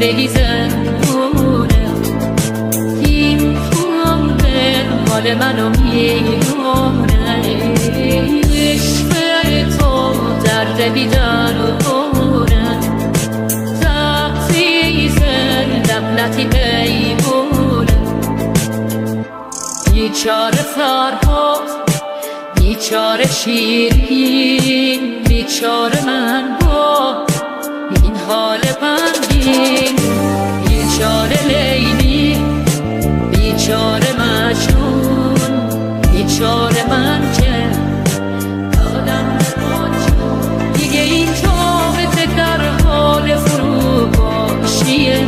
زندگی زندونه، این عمر مال منو میمونه. عشق تو درد بیدارونه، تحصیز لبنتی بیمونه. بیچاره فرهاد، بیچاره شیرین، بیچاره من با این حال غمگین. بیچاره لیلی، بیچاره مجنون، بیچاره من که آدم نماند. دیگه این طاقت در حال فروپاشیه،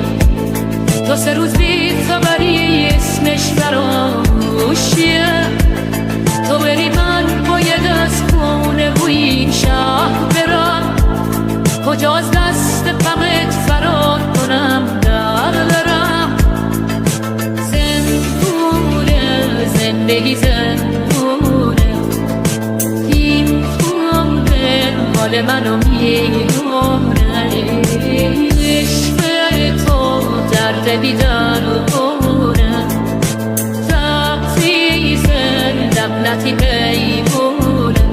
تا 3 روز بی خبری اسمش فراموشیه. تو بری من باید از خونه و این شهر برم، کجا از دست غمت فرار کنم در برم. زندونه زندگی زندونه، این عمر مال منو میمونه. عشق تو درد بیدارونه، تحصیز لبنتی بیمونه.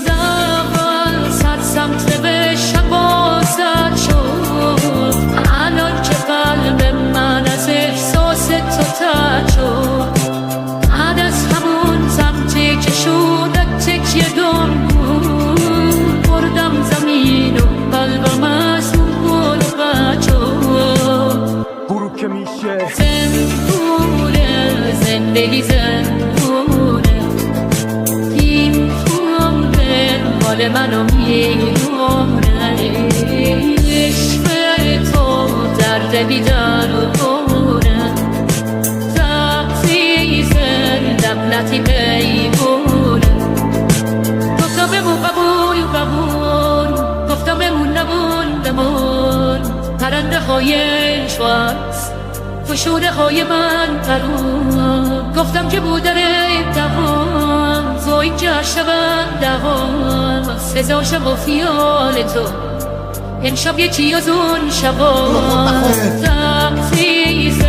زمان صد سمت به شبازت شد، الان که قلب من از احساس تو تر شد. بعد از همون سمتی که شدت تکیه دم بود، بردم زمین و قلبم از اون گل قد شد. غروب که میشه زندونه زندگی زندونه، این عمر مال منو میمونه. عشق تو درد بیدارونه، تحصیز لبنتی بیمونه. گفتم بمون قبول قبول، گفتم بمون نمون بمون. پرنده های شواز، فشوده های من قرون. گفتم که بودن امتحان، تو اینجا شبن دهان. سزا شب و خیال تو امشب یکی از اون شبان. تحصیز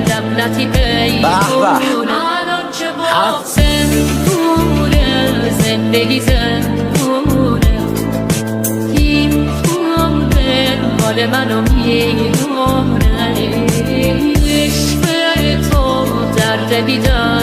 لبنتی بیمونه، الان چه با زندونه زندگی زندونه. این عمر مال منو میمونه. عشق تو درد بیدار